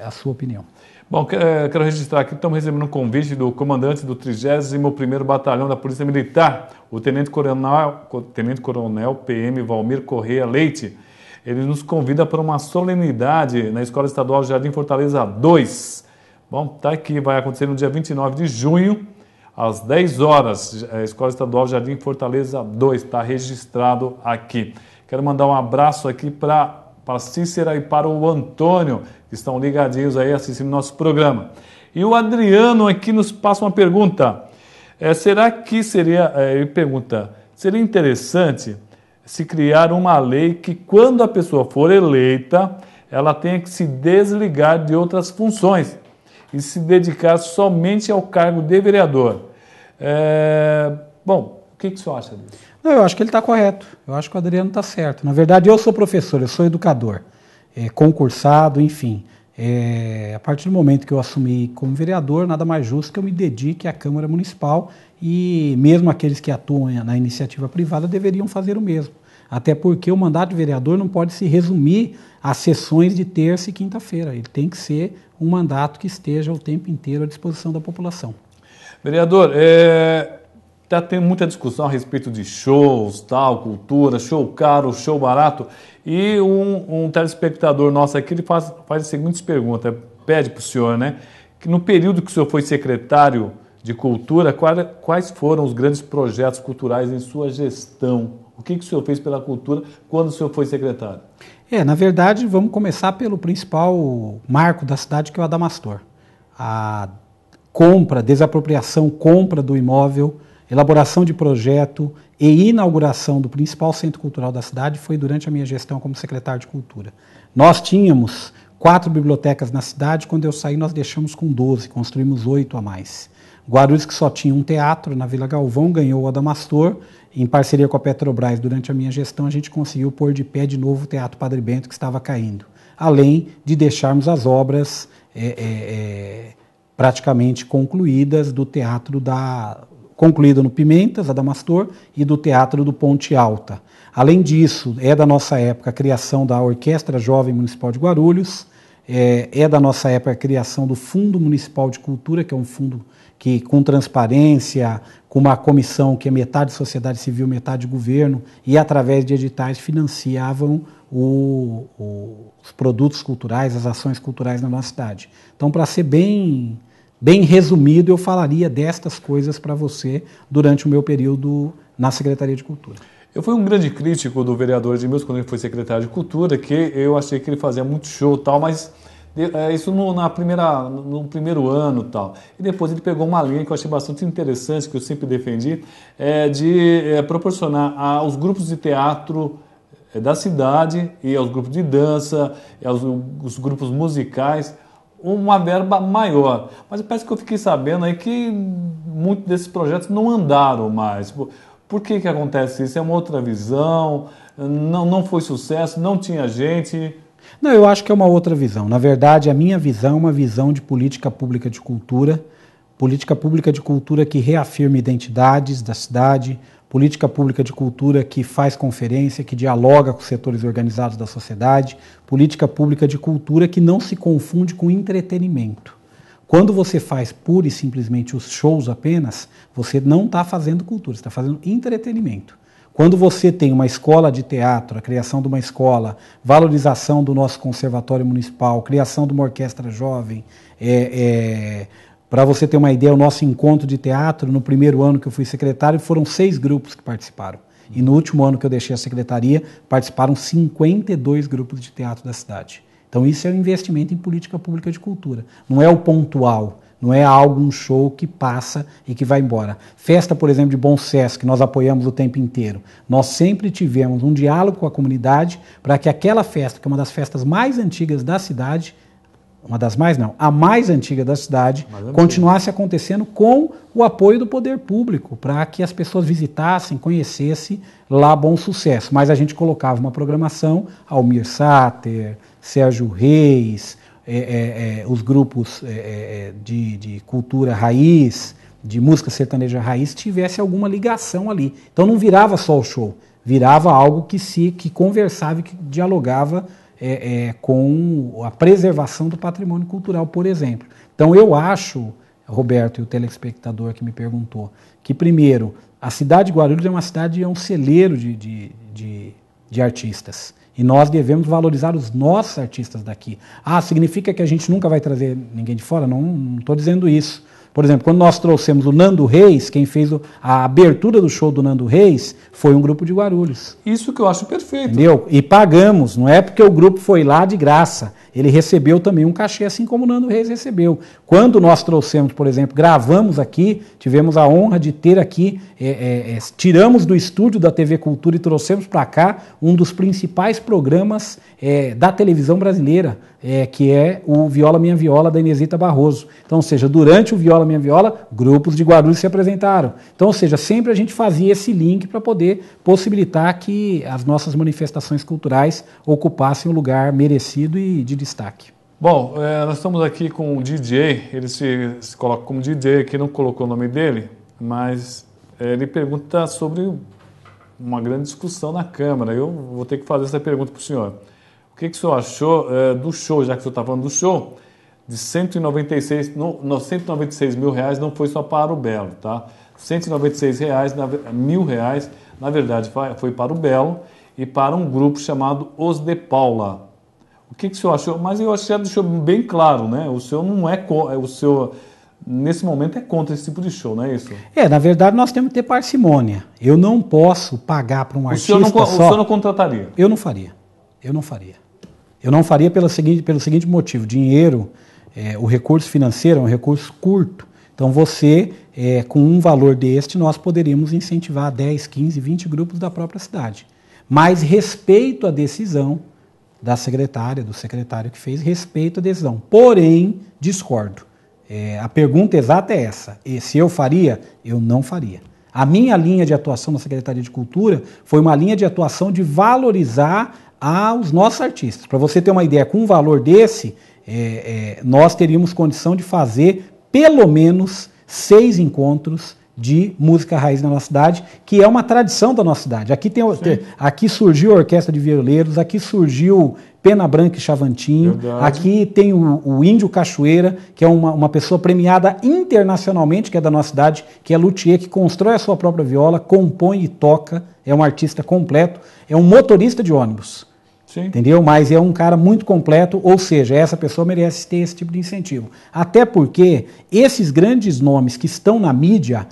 a sua opinião. Bom, quero registrar aqui, estamos recebendo um convite do comandante do 31º Batalhão da Polícia Militar, o Tenente Coronel PM Valmir Correia Leite. Ele nos convida para uma solenidade na Escola Estadual Jardim Fortaleza 2. Bom, tá aqui, vai acontecer no dia 29 de junho, às 10 horas, a Escola Estadual Jardim Fortaleza 2, está registrado aqui. Quero mandar um abraço aqui para a Cícera e para o Antônio, que estão ligadinhos aí assistindo nosso programa. E o Adriano aqui nos passa uma pergunta. Será que seria, ele pergunta, seria interessante se criar uma lei que quando a pessoa for eleita, ela tenha que se desligar de outras funções e se dedicar somente ao cargo de vereador? Bom, o que o senhor acha disso? Não, eu acho que ele está correto. Eu acho que o Adriano está certo. Na verdade, eu sou professor, eu sou educador, concursado, enfim. A partir do momento que eu assumi como vereador, nada mais justo que eu me dedique à Câmara Municipal e mesmo aqueles que atuam na iniciativa privada deveriam fazer o mesmo. Até porque o mandato de vereador não pode se resumir às sessões de terça e quinta-feira. Ele tem que ser um mandato que esteja o tempo inteiro à disposição da população. Vereador, está tendo muita discussão a respeito de shows, tal, cultura, show caro, show barato. E um telespectador nosso aqui ele faz as seguintes perguntas, pede para o senhor, né? Que no período que o senhor foi secretário de Cultura, quais foram os grandes projetos culturais em sua gestão? O que o senhor fez pela cultura quando o senhor foi secretário? Na verdade, vamos começar pelo principal marco da cidade, que é o Adamastor. A compra, desapropriação, compra do imóvel, elaboração de projeto e inauguração do principal centro cultural da cidade foi durante a minha gestão como secretário de Cultura. Nós tínhamos 4 bibliotecas na cidade, quando eu saí nós deixamos com 12, construímos 8 a mais. Guarulhos, que só tinha um teatro, na Vila Galvão, ganhou o Adamastor. Em parceria com a Petrobras, durante a minha gestão, a gente conseguiu pôr de pé de novo o Teatro Padre Bento, que estava caindo. Além de deixarmos as obras praticamente concluídas do teatro concluído no Pimentas, Adamastor, e do Teatro do Ponte Alta. Além disso, da nossa época a criação da Orquestra Jovem Municipal de Guarulhos, é da nossa época a criação do Fundo Municipal de Cultura, que é um fundo que, com transparência, com uma comissão que é metade sociedade civil, metade governo, e através de editais financiavam os produtos culturais, as ações culturais na nossa cidade. Então, para ser bem resumido, eu falaria destas coisas para você durante o meu período na Secretaria de Cultura. Eu fui um grande crítico do vereador Edmilson quando ele foi secretário de Cultura, que eu achei que ele fazia muito show e tal, mas isso no primeiro ano e tal. E depois ele pegou uma linha que eu achei bastante interessante, que eu sempre defendi, de proporcionar aos grupos de teatro da cidade e aos grupos de dança, e aos grupos musicais, uma verba maior. Mas parece que eu fiquei sabendo aí que muitos desses projetos não andaram mais. Por que acontece isso? É uma outra visão? Não foi sucesso? Não tinha gente? Não, eu acho que é uma outra visão. Na verdade, a minha visão é uma visão de política pública de cultura que reafirma identidades da cidade, política pública de cultura que faz conferência, que dialoga com os setores organizados da sociedade, política pública de cultura que não se confunde com entretenimento. Quando você faz pura e simplesmente os shows apenas, você não está fazendo cultura, você está fazendo entretenimento. Quando você tem uma escola de teatro, a criação de uma escola, valorização do nosso conservatório municipal, criação de uma orquestra jovem, para você ter uma ideia, o nosso encontro de teatro, no primeiro ano que eu fui secretário, foram 6 grupos que participaram. E no último ano que eu deixei a secretaria, participaram 52 grupos de teatro da cidade. Então isso é um investimento em política pública de cultura. Não é o pontual, não é um show que passa e que vai embora. Festa, por exemplo, de Bom Sucesso, que nós apoiamos o tempo inteiro. Nós sempre tivemos um diálogo com a comunidade para que aquela festa, que é uma das festas mais antigas da cidade, a mais antiga da cidade, continuasse acontecendo com o apoio do poder público, para que as pessoas visitassem, conhecessem lá Bom Sucesso. Mas a gente colocava uma programação, Almir Sater, Sérgio Reis, os grupos de cultura raiz, de música sertaneja raiz, tivesse alguma ligação ali. Então não virava só o show, virava algo que conversava e que dialogava com a preservação do patrimônio cultural, por exemplo. Então eu acho, Roberto e o telespectador que me perguntou, que primeiro, a cidade de Guarulhos é um celeiro de artistas. E nós devemos valorizar os nossos artistas daqui. Significa que a gente nunca vai trazer ninguém de fora? Não estou dizendo isso. Por exemplo, quando nós trouxemos o Nando Reis, quem fez a abertura do show do Nando Reis foi um grupo de Guarulhos. Isso que eu acho perfeito. Entendeu? E pagamos, não é porque o grupo foi lá de graça. Ele recebeu também um cachê, assim como o Nando Reis recebeu. Quando nós trouxemos, por exemplo, gravamos aqui, tivemos a honra de ter aqui, tiramos do estúdio da TV Cultura e trouxemos para cá um dos principais programas da televisão brasileira, que é o Viola Minha Viola, da Inesita Barroso. Então, ou seja, durante o Viola Minha Viola, grupos de Guarulhos se apresentaram. Então, ou seja, sempre a gente fazia esse link para poder possibilitar que as nossas manifestações culturais ocupassem um lugar merecido e de destaque. Bom, nós estamos aqui com um DJ, ele se coloca como DJ, aqui não colocou o nome dele, mas ele pergunta sobre uma grande discussão na Câmara. Eu vou ter que fazer essa pergunta para o senhor. O que o senhor achou do show, já que o senhor está falando do show, de 196 mil reais não foi só para o Belo, tá? 196 reais, R$1.000, na verdade, foi para o Belo e para um grupo chamado Os de Paula. O que o senhor achou? Mas eu achei que deixou bem claro, né? O senhor não o senhor, nesse momento, é contra esse tipo de show, não é isso? Na verdade, nós temos que ter parcimônia. Eu não posso pagar para um artista só... O senhor não contrataria? Eu não faria. Eu não faria pelo seguinte motivo. Dinheiro, o recurso financeiro é um recurso curto. Então, com um valor deste, nós poderíamos incentivar 10, 15, 20 grupos da própria cidade. Mas respeito à decisão da secretária, do secretário que fez, respeito à decisão. Porém, discordo. A pergunta exata é essa. Se eu faria, eu não faria. A minha linha de atuação na Secretaria de Cultura foi uma linha de atuação de valorizar os nossos artistas. Para você ter uma ideia, com um valor desse, nós teríamos condição de fazer pelo menos 6 encontros de música raiz na nossa cidade, que é uma tradição da nossa cidade. Aqui surgiu a Orquestra de Violeiros, aqui surgiu Pena Branca e Chavantinho. Verdade. Aqui tem o Índio Cachoeira, que é uma pessoa premiada internacionalmente, que é da nossa cidade, que é luthier, que constrói a sua própria viola, compõe e toca, é um artista completo, é um motorista de ônibus. Sim. Entendeu? Mas é um cara muito completo, ou seja, essa pessoa merece ter esse tipo de incentivo. Até porque esses grandes nomes que estão na mídia,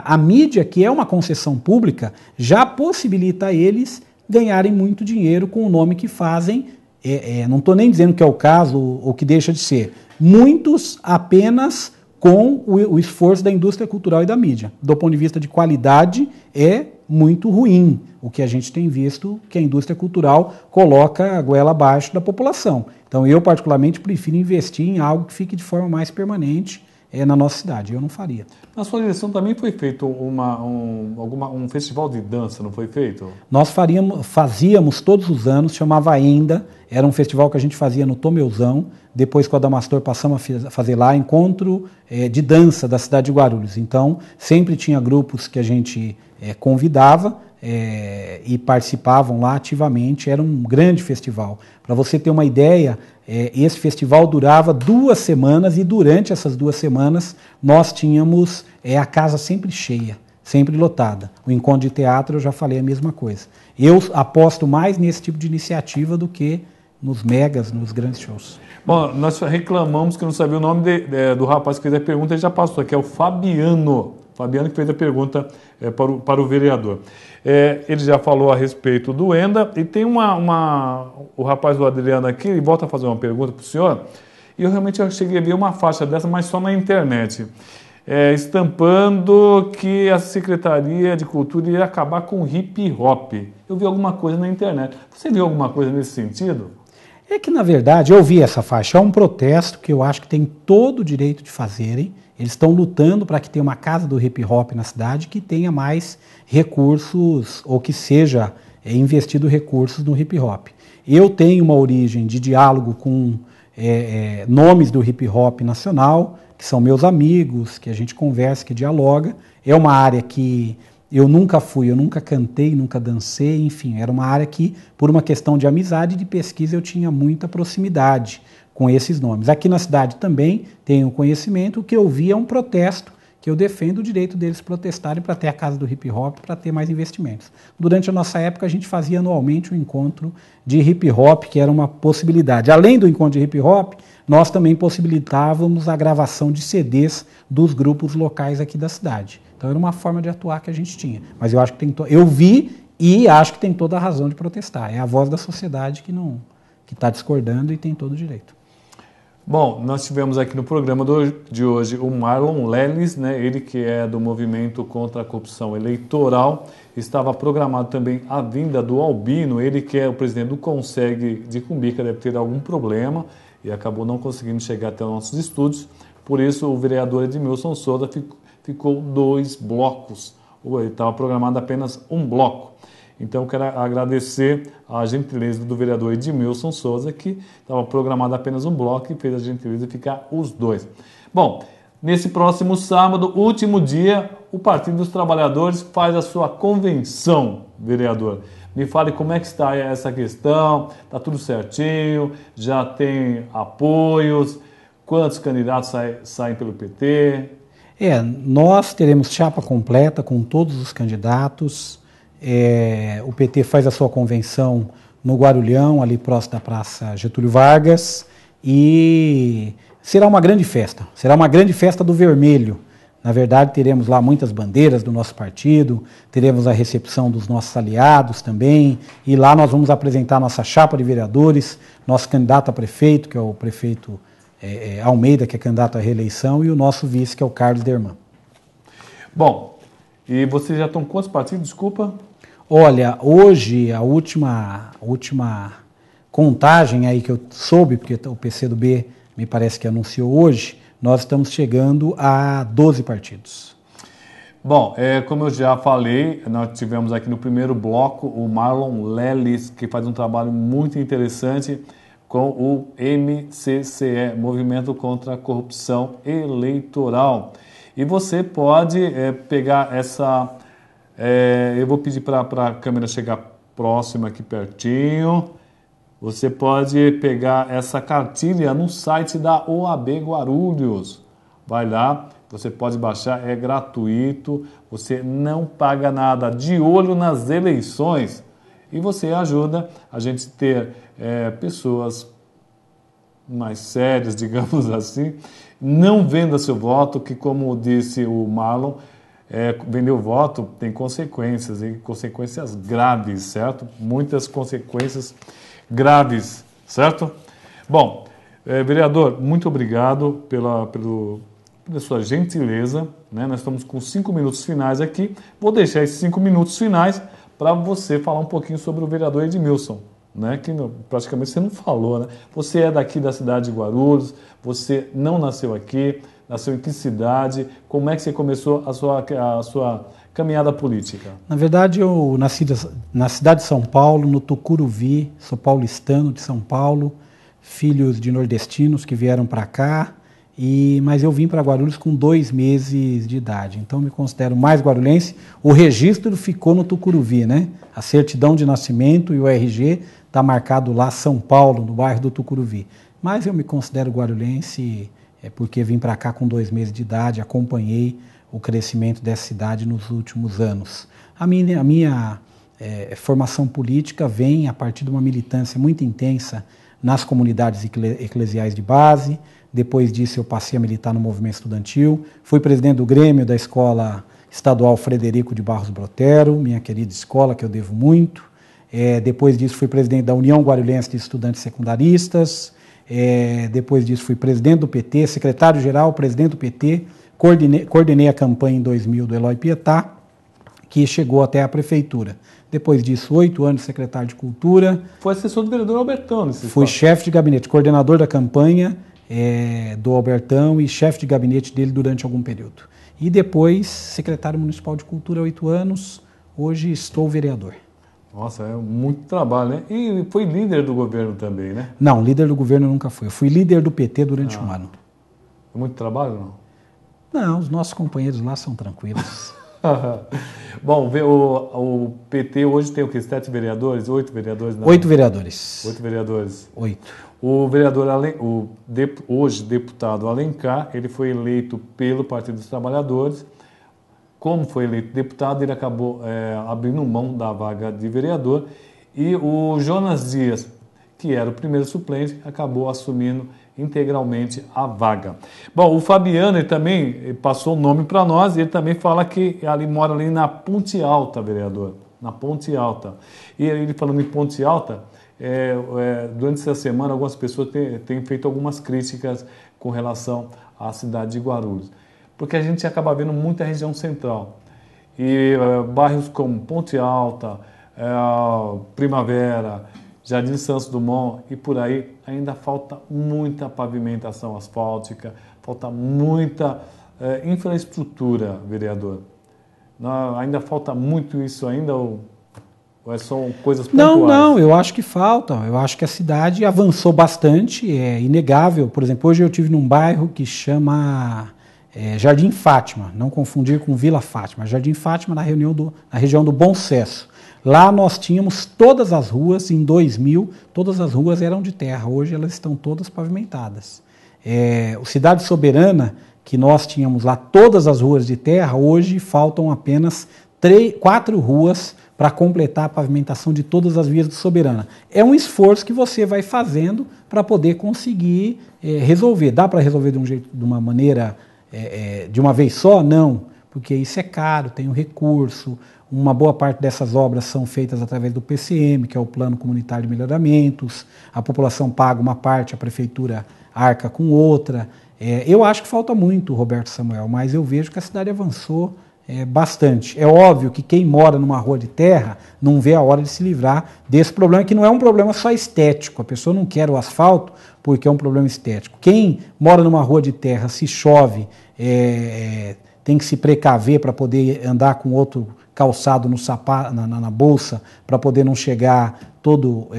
a mídia, que é uma concessão pública, já possibilita a eles ganharem muito dinheiro com o nome que fazem. Não estou nem dizendo que é o caso ou que deixa de ser. Muitos apenas com o esforço da indústria cultural e da mídia. Do ponto de vista de qualidade, é muito ruim o que a gente tem visto, que a indústria cultural coloca a goela abaixo da população. Então, eu particularmente prefiro investir em algo que fique de forma mais permanente na nossa cidade. Eu não faria. Na sua direção também foi feito um festival de dança, não foi feito? Nós fazíamos todos os anos, chamava Ainda, era um festival que a gente fazia no Tomeuzão, depois com a Damastor passamos a fazer lá, encontro de dança da cidade de Guarulhos. Então, sempre tinha grupos que a gente convidava e participavam lá ativamente, era um grande festival. Para você ter uma ideia, esse festival durava 2 semanas e durante essas 2 semanas nós tínhamos a casa sempre cheia, sempre lotada. O encontro de teatro eu já falei a mesma coisa. Eu aposto mais nesse tipo de iniciativa do que nos megas, nos grandes shows. Bom, nós reclamamos que não sabia o nome do rapaz que fez a pergunta, ele já passou, que é o Fabiano. Fabiano que fez a pergunta para o vereador. Ele já falou a respeito do ENDA e tem o rapaz do Adriano aqui, ele volta a fazer uma pergunta para o senhor, e eu cheguei a ver uma faixa dessa, mas só na internet, estampando que a Secretaria de Cultura ia acabar com o hip hop. Eu vi alguma coisa na internet. Você viu alguma coisa nesse sentido? É que, na verdade, eu vi essa faixa, é um protesto que eu acho que tem todo o direito de fazerem. Eles estão lutando para que tenha uma casa do hip hop na cidade que tenha mais recursos, ou que seja investido recursos no hip hop. Eu tenho uma origem de diálogo com nomes do hip hop nacional, que são meus amigos, que a gente conversa, que dialoga. É uma área que eu nunca cantei, nunca dancei, enfim, era uma área que, por uma questão de amizade e de pesquisa, eu tinha muita proximidade com esses nomes. Aqui na cidade também tenho conhecimento, o que eu vi é um protesto, que eu defendo o direito deles protestarem para ter a casa do hip hop, para ter mais investimentos. Durante a nossa época, a gente fazia anualmente um encontro de hip hop, que era uma possibilidade. Além do encontro de hip hop, nós também possibilitávamos a gravação de CDs dos grupos locais aqui da cidade. Então era uma forma de atuar que a gente tinha. Mas eu acho que eu vi e acho que tem toda a razão de protestar. É a voz da sociedade que está discordando e tem todo o direito. Bom, nós tivemos aqui no programa de hoje o Marlon Leles, né? Ele que é do Movimento contra a Corrupção Eleitoral. Estava programado também a vinda do Albino, ele que é o presidente do Conseg de Cumbica, deve ter algum problema e acabou não conseguindo chegar até os nossos estúdios. Por isso, o vereador Edmilson Souza ficou 2 blocos. Ele estava programado apenas um bloco. Então, quero agradecer a gentileza do vereador Edmilson Souza, que estava programado apenas um bloco e fez a gentileza de ficar os 2. Bom, nesse próximo sábado, último dia, o Partido dos Trabalhadores faz a sua convenção, vereador. Me fale como é que está essa questão, está tudo certinho, já tem apoios, quantos candidatos saem pelo PT? Nós teremos chapa completa com todos os candidatos. O PT faz a sua convenção no Guarulhão, ali próximo da Praça Getúlio Vargas, e será uma grande festa do vermelho. Na verdade, teremos lá muitas bandeiras do nosso partido, teremos a recepção dos nossos aliados também, e lá nós vamos apresentar nossa chapa de vereadores, nosso candidato a prefeito, que é o prefeito Almeida, que é candidato à reeleição, e o nosso vice, que é o Carlos Derman. Bom, e vocês já estão com quantos partidos, desculpa? Olha, hoje, a última contagem aí que eu soube, porque o PCdoB me parece que anunciou hoje, nós estamos chegando a 12 partidos. Bom, como eu já falei, nós tivemos aqui no primeiro bloco o Marlon Leles, que faz um trabalho muito interessante com o MCCE, Movimento contra a Corrupção Eleitoral. E você pode pegar essa... eu vou pedir para a câmera chegar próxima aqui pertinho. Você pode pegar essa cartilha no site da OAB Guarulhos. Vai lá, você pode baixar, é gratuito, você não paga nada. De olho nas eleições. E você ajuda a gente ter pessoas mais sérias, digamos assim. Não venda seu voto, que como disse o Marlon, vender o voto tem consequências, e consequências graves, certo? Muitas consequências graves, certo? Bom, vereador, muito obrigado pela sua gentileza, né? Nós estamos com 5 minutos finais aqui. Vou deixar esses 5 minutos finais para você falar um pouquinho sobre o vereador Edmilson, né? Que praticamente você não falou, né? Você é daqui da cidade de Guarulhos, você não nasceu aqui, nasceu em que cidade? Como é que você começou a sua caminhada política? Na verdade, eu nasci na cidade de São Paulo, no Tucuruvi, sou paulistano de São Paulo, filhos de nordestinos que vieram para cá, mas eu vim para Guarulhos com 2 meses de idade, então me considero mais guarulhense. O registro ficou no Tucuruvi, né? A certidão de nascimento e o RG está marcado lá, São Paulo, no bairro do Tucuruvi. Mas eu me considero guarulhense porque vim para cá com 2 meses de idade, acompanhei o crescimento dessa cidade nos últimos anos. A minha formação política vem a partir de uma militância muito intensa nas comunidades eclesiais de base. Depois disso eu passei a militar no movimento estudantil, fui presidente do Grêmio da Escola Estadual Frederico de Barros Brotero, minha querida escola que eu devo muito. Depois disso fui presidente da União Guarulhense de Estudantes Secundaristas. Depois disso fui presidente do PT, secretário-geral, presidente do PT, coordenei a campanha em 2000 do Eloy Pietá, que chegou até a prefeitura. Depois disso, 8 anos secretário de Cultura. Foi assessor do vereador Albertão. Fui chefe de gabinete, coordenador da campanha do Albertão e chefe de gabinete dele durante algum período. E depois, secretário municipal de Cultura, 8 anos, hoje estou vereador. Nossa, é muito trabalho, né? E foi líder do governo também, né? Não, líder do governo eu nunca fui. Eu fui líder do PT durante 1 ano. É muito trabalho, não? Não, os nossos companheiros lá são tranquilos. Bom, o PT hoje tem o quê? 7 vereadores? 8 vereadores? Não. 8 vereadores. 8 vereadores. 8. O vereador, hoje deputado Alencar, ele foi eleito pelo Partido dos Trabalhadores. Como foi eleito deputado, ele acabou abrindo mão da vaga de vereador. E o Jonas Dias, que era o primeiro suplente, acabou assumindo integralmente a vaga. Bom, o Fabiano ele também passou o nome para nós, e ele também fala que ele mora ali na Ponte Alta, vereador, na Ponte Alta. E ele falando em Ponte Alta, durante essa semana algumas pessoas têm feito algumas críticas com relação à cidade de Guarulhos, porque a gente acaba vendo muita região central, e bairros como Ponte Alta, Primavera, Jardim Santos Dumont e por aí, ainda falta muita pavimentação asfáltica, falta muita infraestrutura, vereador. Ainda falta muito isso ainda, ou são coisas pontuais? Não, eu acho que falta. Eu acho que a cidade avançou bastante, é inegável. Por exemplo, hoje eu estive num bairro que chama Jardim Fátima, não confundir com Vila Fátima. Jardim Fátima na região do Bom Sucesso. Lá nós tínhamos todas as ruas, em 2000, todas as ruas eram de terra, hoje elas estão todas pavimentadas. O Cidade Soberana, que nós tínhamos lá todas as ruas de terra, hoje faltam apenas 4 ruas para completar a pavimentação de todas as vias do Soberana. É um esforço que você vai fazendo para poder conseguir resolver. Dá para resolver de uma maneira, de uma vez só? Não, porque isso é caro, tem um recurso. Uma boa parte dessas obras são feitas através do PCM, que é o Plano Comunitário de Melhoramentos. A população paga uma parte, a prefeitura arca com outra. Eu acho que falta muito, Roberto Samuel, mas eu vejo que a cidade avançou bastante. É óbvio que quem mora numa rua de terra não vê a hora de se livrar desse problema, que não é um problema só estético. A pessoa não quer o asfalto porque é um problema estético. Quem mora numa rua de terra, se chove, tem que se precaver para poder andar com outro calçado no na bolsa para poder não chegar todo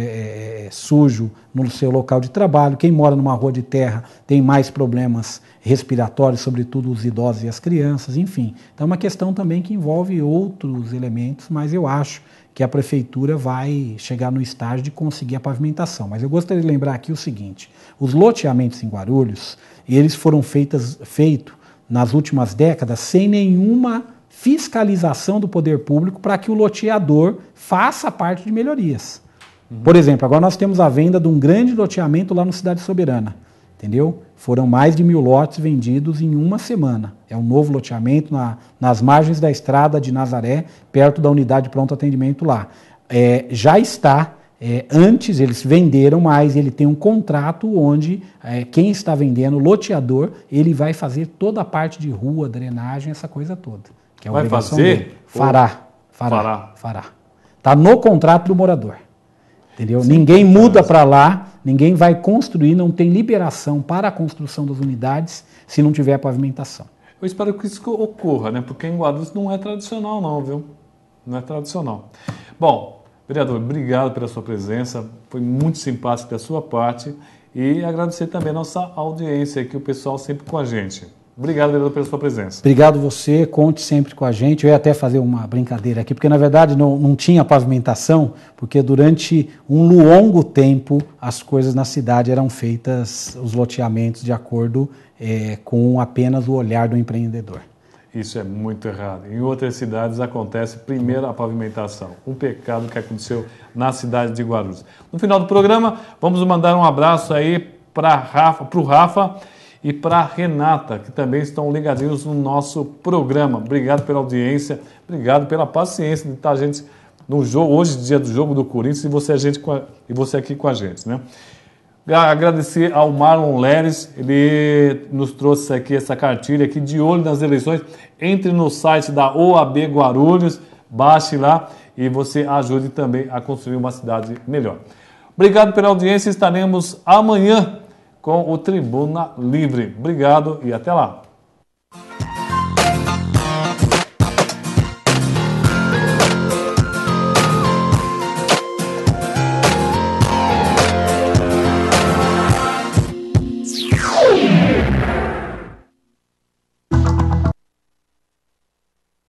sujo no seu local de trabalho. Quem mora numa rua de terra tem mais problemas respiratórios, sobretudo os idosos e as crianças, enfim. Então é uma questão também que envolve outros elementos, mas eu acho que a prefeitura vai chegar no estágio de conseguir a pavimentação. Mas eu gostaria de lembrar aqui o seguinte, os loteamentos em Guarulhos, eles foram feitos nas últimas décadas sem nenhuma fiscalização do poder público para que o loteador faça parte de melhorias. Por exemplo, agora nós temos a venda de um grande loteamento lá no Cidade Soberana, entendeu? Foram mais de 1.000 lotes vendidos em uma semana. É um novo loteamento nas margens da estrada de Nazaré, perto da unidade de pronto atendimento lá. Já está, antes eles venderam, mas ele tem um contrato onde quem está vendendo, o loteador, ele vai fazer toda a parte de rua, drenagem, essa coisa toda. Que é vai fazer? Dele. Fará. Está no contrato do morador. Entendeu? Sim, ninguém muda para lá, ninguém vai construir, não tem liberação para a construção das unidades se não tiver pavimentação. Eu espero que isso ocorra, né? Porque em Guarulhos não é tradicional não, viu? Não é tradicional. Bom, vereador, obrigado pela sua presença, foi muito simpático da sua parte e agradecer também a nossa audiência aqui, o pessoal sempre com a gente. Obrigado, vereador, pela sua presença. Obrigado você, conte sempre com a gente. Eu ia até fazer uma brincadeira aqui, porque na verdade não tinha pavimentação, porque durante um longo tempo as coisas na cidade eram feitas, os loteamentos, de acordo com apenas o olhar do empreendedor. Isso é muito errado. Em outras cidades acontece primeiro a pavimentação. Um pecado que aconteceu na cidade de Guarulhos. No final do programa, vamos mandar um abraço aí para o Rafa e para a Renata, que também estão ligadinhos no nosso programa. Obrigado pela audiência, obrigado pela paciência de estar a gente no jogo, hoje dia do jogo do Corinthians, e você aqui com a gente, né? Agradecer ao Marlon Leres, ele nos trouxe aqui essa cartilha aqui de olho nas eleições. Entre no site da OAB Guarulhos, baixe lá e você ajude também a construir uma cidade melhor. Obrigado pela audiência, estaremos amanhã com o Tribuna Livre. Obrigado e até lá.